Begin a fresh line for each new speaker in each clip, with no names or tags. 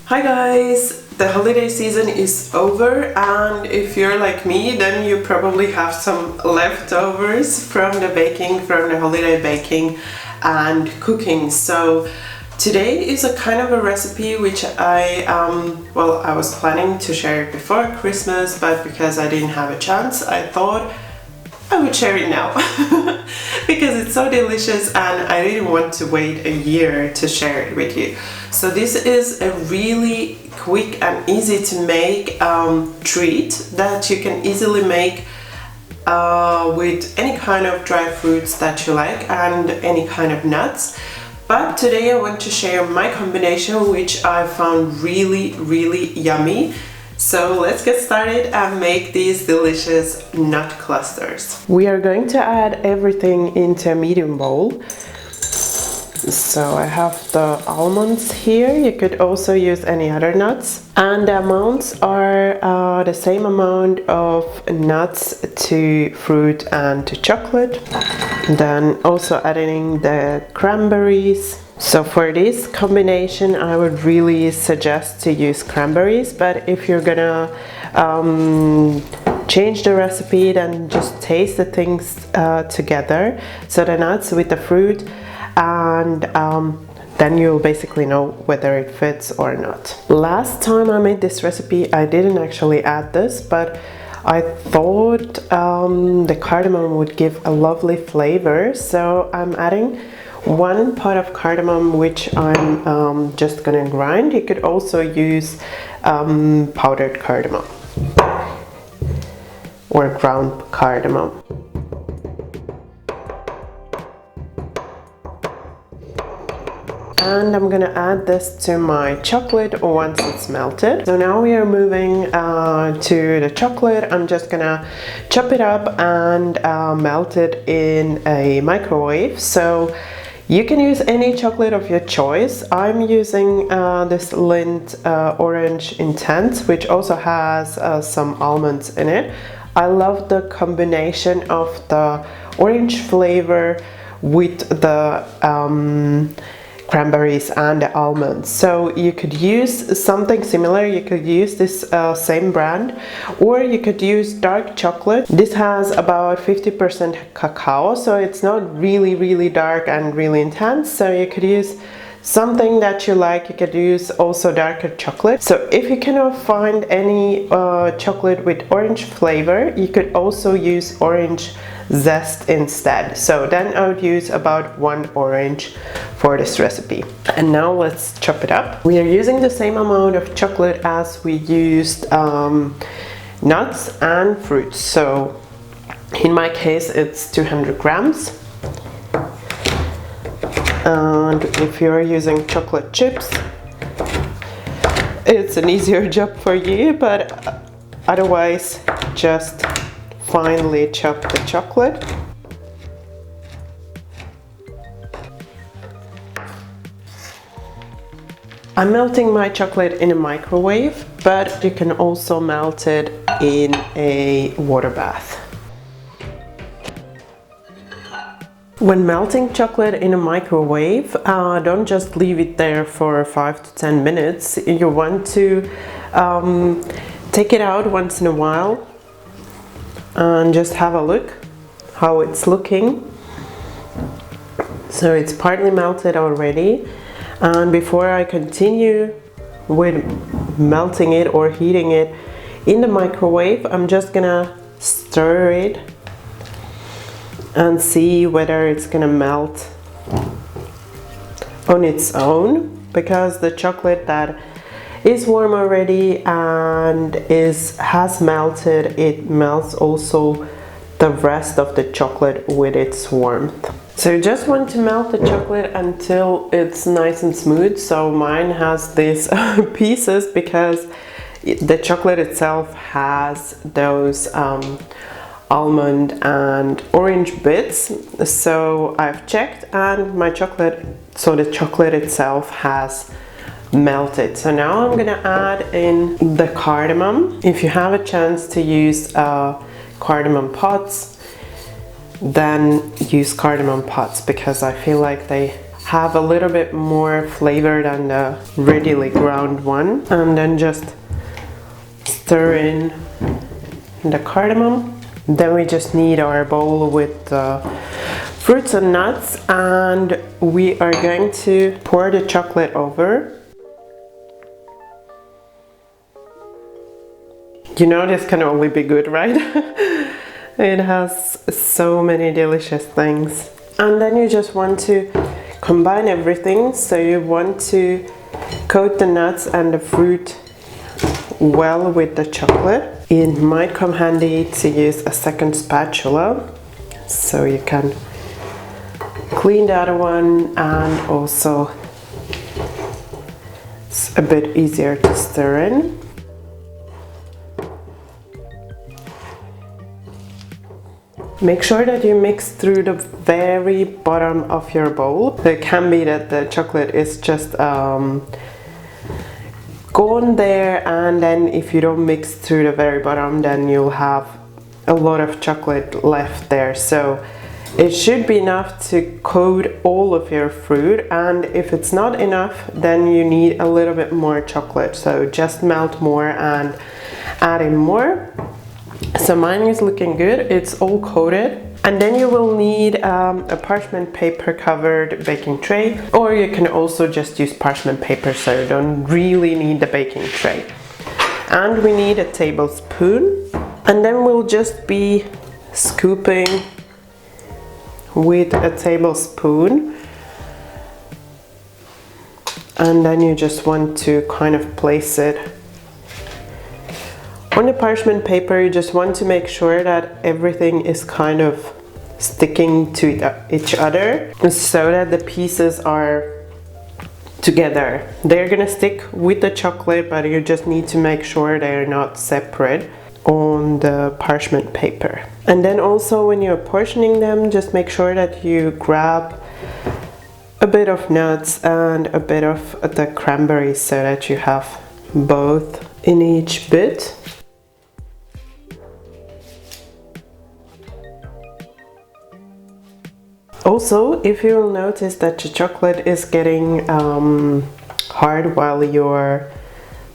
Hi guys! The holiday season is over, and if you're like me, then you probably have some leftovers from the holiday baking and cooking. So today is a kind of a recipe which I was planning to share it before Christmas, but because I didn't have a chance, I thought I would share it now because it's so delicious and I didn't want to wait a year to share it with you. So this is a really quick and easy to make treat that you can easily make with any kind of dry fruits that you like and any kind of nuts. But today I want to share my combination, which I found really yummy. So let's get started and make these delicious nut clusters. We are going to add everything into a medium bowl. So I have the almonds here. You could also use any other nuts. And the amounts are the same amount of nuts to fruit and to chocolate. Then also adding the cranberries. So for this combination, I would really suggest to use cranberries, but if you're gonna change the recipe, then just taste the things together. So the nuts with the fruit, and then you'll basically know whether it fits or not. Last time I made this recipe, I didn't actually add this, but I thought the cardamom would give a lovely flavor, so I'm adding 1 pot of cardamom, which I'm just gonna grind. You could also use powdered cardamom or ground cardamom. And I'm gonna add this to my chocolate once it's melted. So now we are moving to the chocolate. I'm just gonna chop it up and melt it in a microwave. So you can use any chocolate of your choice. I'm using this Lindt Orange Intense, which also has some almonds in it. I love the combination of the orange flavor with the cranberries and the almonds. So you could use something similar. You could use this same brand, or you could use dark chocolate. This has about 50% cacao, so it's not really dark and really intense. So you could use something that you like. You could use also darker chocolate. So if you cannot find any chocolate with orange flavor, you could also use orange zest instead. So then I would use about 1 orange for this recipe. And now let's chop it up. We are using the same amount of chocolate as we used nuts and fruits. So in my case it's 200 grams. And if you're using chocolate chips, it's an easier job for you, but otherwise just finely chop the chocolate. I'm melting my chocolate in a microwave, but you can also melt it in a water bath. When melting chocolate in a microwave, don't just leave it there for 5 to 10 minutes. You want to take it out once in a while and just have a look how it's looking. So it's partly melted already, and before I continue with melting it or heating it in the microwave, I'm just gonna stir it and see whether it's gonna melt on its own, because the chocolate that is warm already and has melted, it melts also the rest of the chocolate with its warmth. So you just want to melt the chocolate until it's nice and smooth. So mine has these pieces because the chocolate itself has those almond and orange bits. So I've checked, and the chocolate itself has melted. So now I'm gonna add in the cardamom. If you have a chance to use cardamom pots, then use cardamom pots, because I feel like they have a little bit more flavor than the readily ground one. And then just stir in the cardamom. Then we just need our bowl with the fruits and nuts, and we are going to pour the chocolate over. You know this can only be good, right? It has so many delicious things. And then you just want to combine everything. So you want to coat the nuts and the fruit well with the chocolate. It might come handy to use a second spatula, so you can clean the other one, and also it's a bit easier to stir in. Make sure that you mix through the very bottom of your bowl. It can be that the chocolate is just gone there, and then if you don't mix through the very bottom, then you'll have a lot of chocolate left there. So it should be enough to coat all of your fruit, and if it's not enough, then you need a little bit more chocolate. So just melt more and add in more. So mine is looking good, it's all coated. And then you will need a parchment paper covered baking tray, or you can also just use parchment paper, so you don't really need the baking tray. And we need a tablespoon, and then we'll just be scooping with a tablespoon. And then you just want to kind of place it on the parchment paper. You just want to make sure that everything is kind of sticking to each other, so that the pieces are together. They're gonna stick with the chocolate, but you just need to make sure they're not separate on the parchment paper. And then also when you're portioning them, just make sure that you grab a bit of nuts and a bit of the cranberries, so that you have both in each bit. Also, if you will notice that the chocolate is getting hard while you're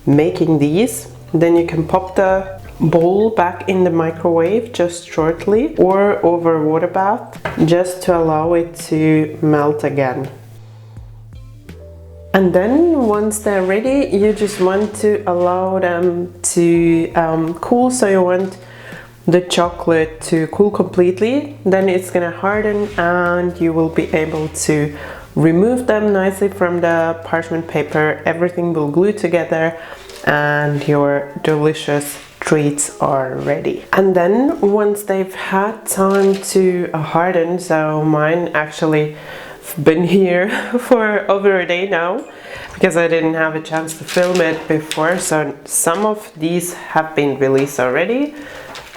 making these, then you can pop the bowl back in the microwave just shortly, or over a water bath, just to allow it to melt again. And then once they're ready, you just want to allow them to cool. So you want the chocolate to cool completely, then it's gonna harden, and you will be able to remove them nicely from the parchment paper. Everything will glue together, and your delicious treats are ready. And then once they've had time to harden, so mine actually been here for over a day now, because I didn't have a chance to film it before. So some of these have been released already,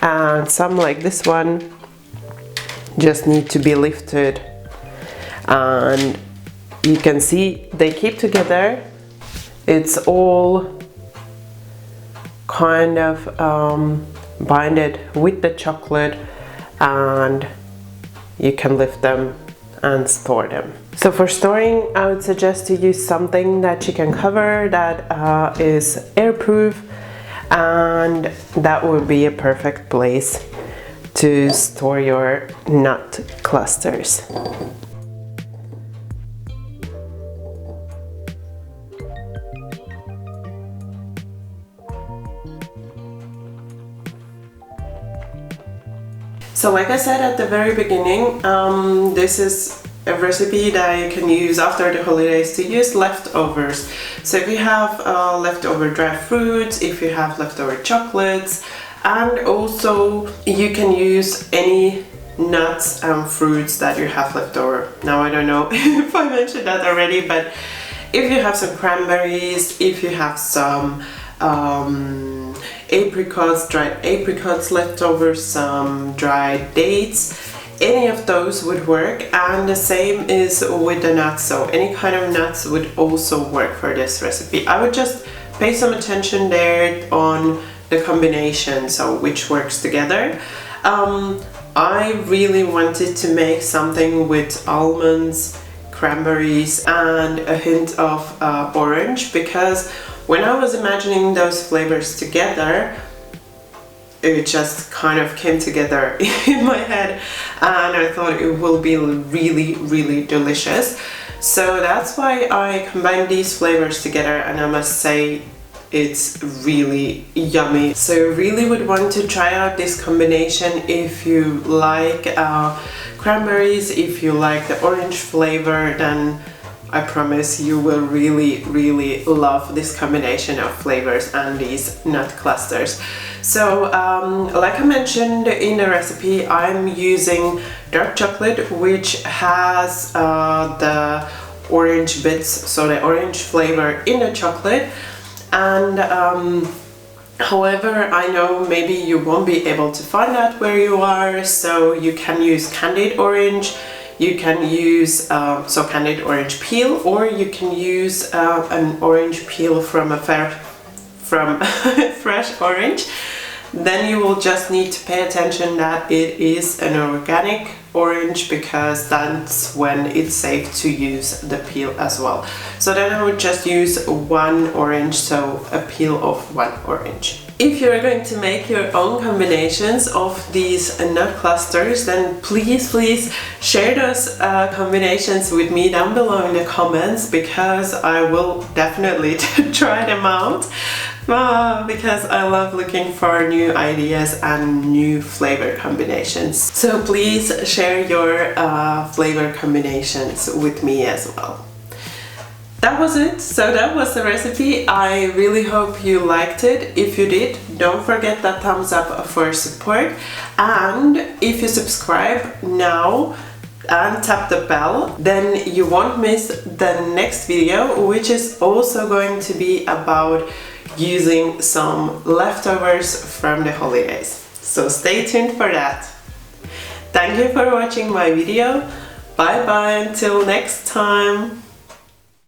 and some, like this one, just need to be lifted, and you can see they keep together. It's all kind of binded with the chocolate, and you can lift them and store them. So for storing, I would suggest to use something that you can cover, that is airproof, and that would be a perfect place to store your nut clusters. So like I said at the very beginning, this is a recipe that you can use after the holidays to use leftovers. So if you have leftover dry fruits, if you have leftover chocolates, and also you can use any nuts and fruits that you have left over. Now I don't know if I mentioned that already, but if you have some cranberries, if you have some apricots, dried apricots left over, some dried dates, any of those would work. And the same is with the nuts, so any kind of nuts would also work for this recipe. I would just pay some attention there on the combination, so which works together. I really wanted to make something with almonds, cranberries and a hint of orange, because when I was imagining those flavors together, it just kind of came together in my head, and I thought it will be really, really delicious. So that's why I combined these flavors together, and I must say it's really yummy. So you really would want to try out this combination if you like cranberries, if you like the orange flavor, then I promise you will really, really love this combination of flavors and these nut clusters. So like I mentioned in the recipe, I'm using dark chocolate, which has the orange bits, so the orange flavor in the chocolate. And however, I know maybe you won't be able to find that where you are, so you can use candied orange. You can use candied orange peel, or you can use an orange peel from fresh orange. Then you will just need to pay attention that it is an organic orange, because that's when it's safe to use the peel as well. So then I would just use one orange, so a peel of one orange. If you're going to make your own combinations of these nut clusters, then please share those combinations with me down below in the comments, because I will definitely try them out. Because I love looking for new ideas and new flavor combinations. So please share your flavor combinations with me as well. That was it. So that was the recipe. I really hope you liked it. If you did, don't forget that thumbs up for support. And if you subscribe now and tap the bell, then you won't miss the next video, which is also going to be about using some leftovers from the holidays. So stay tuned for that. Thank you for watching my video. Bye bye until next time.